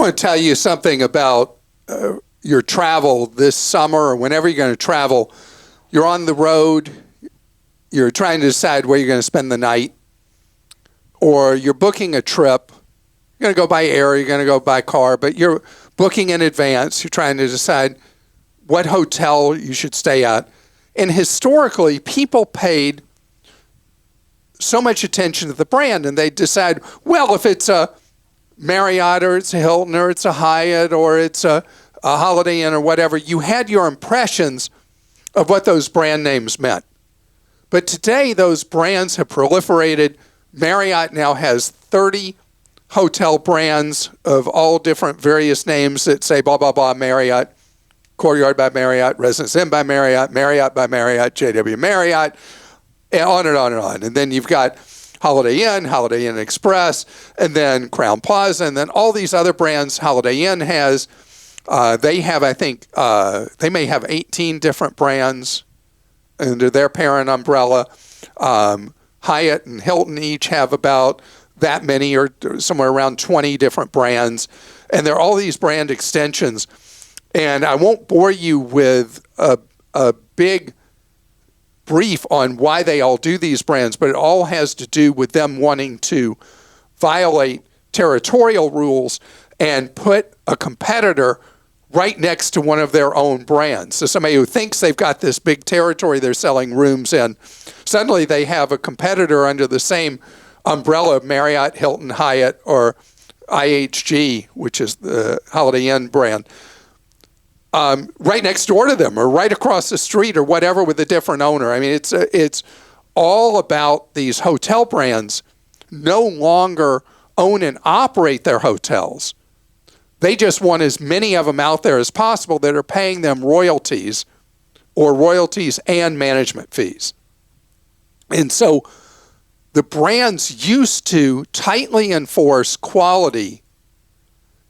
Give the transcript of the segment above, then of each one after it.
want to tell you something about your travel this summer or whenever you're going to travel. You're on the road. You're trying to decide where you're going to spend the night. Or you're booking a trip. You're going to go by air. You're going to go by car. But you're booking in advance. You're trying to decide what hotel you should stay at. And historically, people paid so much attention to the brand. And they decide, well, if it's a Marriott or it's a Hilton or it's a Hyatt or it's a Holiday Inn or whatever, you had your impressions of what those brand names meant. But today, those brands have proliferated. Marriott now has 30 hotel brands of all different various names that say blah, blah, blah, Marriott, Courtyard by Marriott, Residence Inn by Marriott, Marriott by Marriott, JW Marriott, and on and on and on. And then you've got Holiday Inn Express, and then Crowne Plaza, and then all these other brands Holiday Inn has. They have, I think, they may have 18 different brands under their parent umbrella. Hyatt and Hilton each have about that many, or somewhere around 20 different brands. And there are all these brand extensions. And I won't bore you with a big brief on why they all do these brands, but it all has to do with them wanting to violate territorial rules and put a competitor right next to one of their own brands. So somebody who thinks they've got this big territory they're selling rooms in, suddenly they have a competitor under the same umbrella of Marriott, Hilton, Hyatt, or IHG, which is the Holiday Inn brand, right next door to them or right across the street or whatever with a different owner. I mean, it's all about these hotel brands no longer own and operate their hotels. They just want as many of them out there as possible that are paying them royalties or royalties and management fees. And so the brands used to tightly enforce quality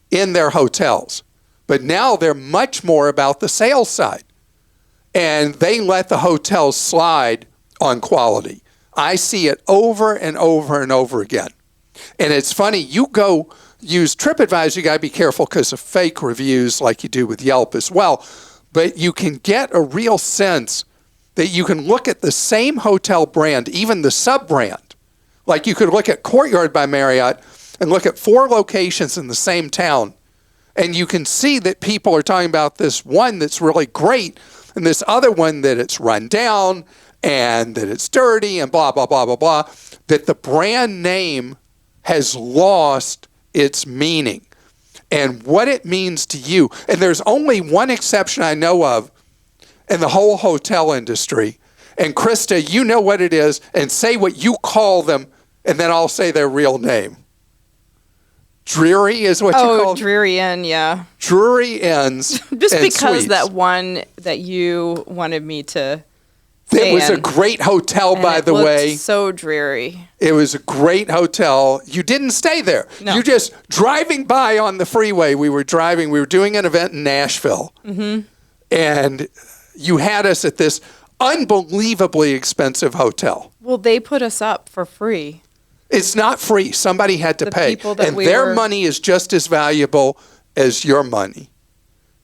in their hotels, but now they're much more about the sales side. And they let the hotels slide on quality. I see it over and over and over again. And it's funny, you go use TripAdvisor, you got to be careful because of fake reviews like you do with Yelp as well. But you can get a real sense that you can look at the same hotel brand, even the sub-brand. Like you could look at Courtyard by Marriott and look at 4 locations in the same town. And you can see that people are talking about this one that's really great and this other one that it's run down and that it's dirty and blah, blah, blah, blah, blah. That the brand name has lost its meaning and what it means to you. And there's only one exception I know of in the whole hotel industry. And Krista, you know what it is, and say what you call them, and then I'll say their real name. Drury is what you call it? Oh, Drury Inn, yeah. Drury Inns. Just because suites. that one that you wanted me to It was a great hotel, by the way. So dreary. It was a great hotel. You didn't stay there. No. You just driving by on the freeway. We were doing an event in Nashville. Mm-hmm. And you had us at this unbelievably expensive hotel. Well, they put us up for free. It's not free. Somebody had to pay. And their money is just as valuable as your money.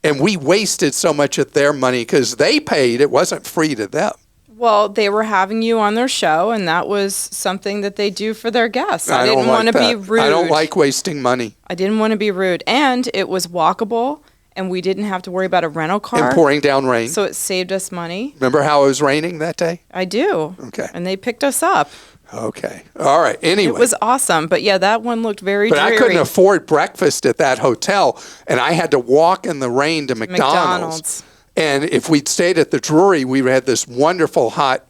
And we wasted so much of their money because they paid. It wasn't free to them. Well, they were having you on their show, and that was something that they do for their guests. I didn't want to be rude. I don't like wasting money. I didn't want to be rude. And it was walkable, and we didn't have to worry about a rental car. And pouring down rain. So it saved us money. Remember how it was raining that day? I do. Okay. And they picked us up. Okay. All right. Anyway. It was awesome. But yeah, that one looked very dreary. But I couldn't afford breakfast at that hotel, and I had to walk in the rain to McDonald's. And if we'd stayed at the Drury, we had this wonderful hot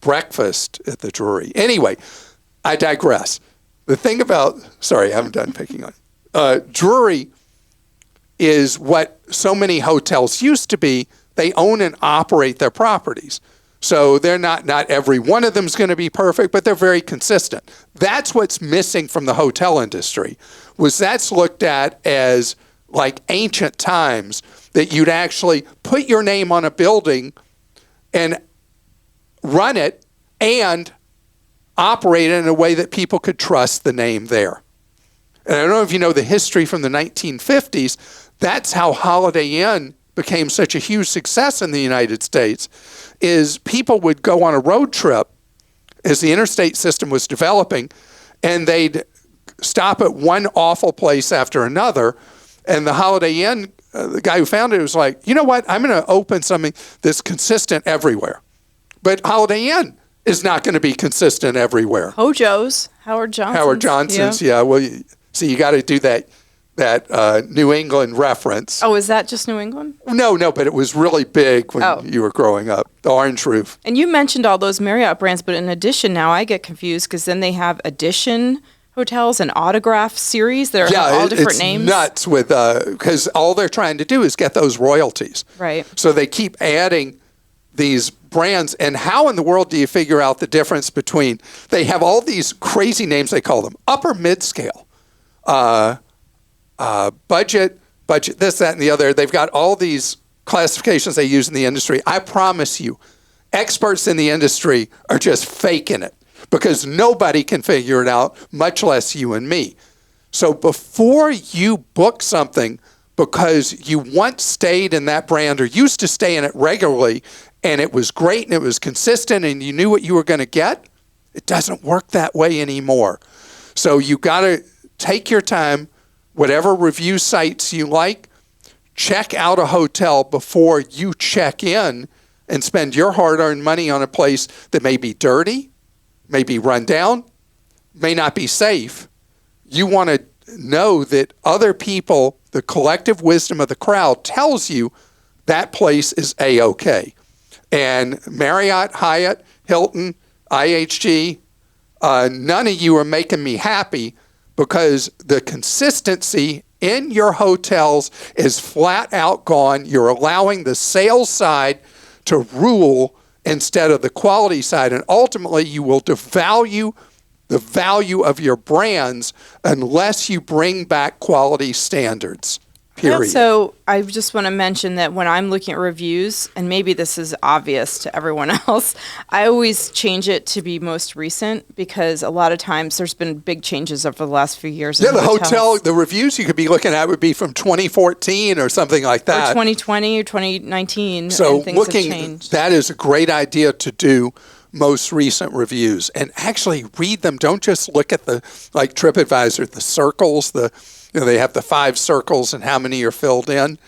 breakfast at the Drury. Anyway, I digress. The thing about, sorry, I haven't done picking on. Drury is what so many hotels used to be. They own and operate their properties. So they're not every one of them is going to be perfect, but they're very consistent. That's what's missing from the hotel industry, was that's looked at as like ancient times, that you'd actually put your name on a building and run it and operate it in a way that people could trust the name there. And I don't know if you know the history from the 1950s. That's how Holiday Inn became such a huge success in the United States, is people would go on a road trip as the interstate system was developing, and they'd stop at one awful place after another. And the Holiday Inn, the guy who founded it was like, you know what, I'm going to open something that's consistent everywhere. But Holiday Inn is not going to be consistent everywhere. Hojo's, Howard Johnson's. Howard Johnson's, yeah. Well, you got to do that New England reference. Oh, is that just New England? No, but it was really big when you were growing up, the Orange Roof. And you mentioned all those Marriott brands, but in addition, now I get confused because then they have Edition hotels and Autograph series that are all different names. Yeah, it's nuts with because all they're trying to do is get those royalties. Right. So they keep adding these brands. And how in the world do you figure out the difference between, they have all these crazy names, they call them, upper mid-scale, budget, this, that, and the other. They've got all these classifications they use in the industry. I promise you, experts in the industry are just faking it because nobody can figure it out, much less you and me. So before you book something because you once stayed in that brand or used to stay in it regularly and it was great and it was consistent and you knew what you were going to get, it doesn't work that way anymore. So you got to take your time, whatever review sites you like, check out a hotel before you check in and spend your hard-earned money on a place that may be dirty, may be run down, may not be safe. You want to know that other people, the collective wisdom of the crowd tells you that place is A-OK. And Marriott, Hyatt, Hilton, IHG, none of you are making me happy because the consistency in your hotels is flat out gone. You're allowing the sales side to rule instead of the quality side. And ultimately, you will devalue the value of your brands unless you bring back quality standards, period. And so I just want to mention that when I'm looking at reviews, and maybe this is obvious to everyone else, I always change it to be most recent because a lot of times there's been big changes over the last few years. Yeah, the reviews you could be looking at would be from 2014 or something like that. Or 2020 or 2019, so and things have changed. That is a great idea to do most recent reviews and actually read them. Don't just look at the, like TripAdvisor, the circles, they have the 5 circles and how many are filled in.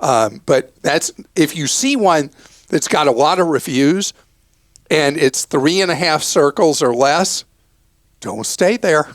But that's, if you see one that's got a lot of reviews and it's 3.5 circles or less, don't stay there.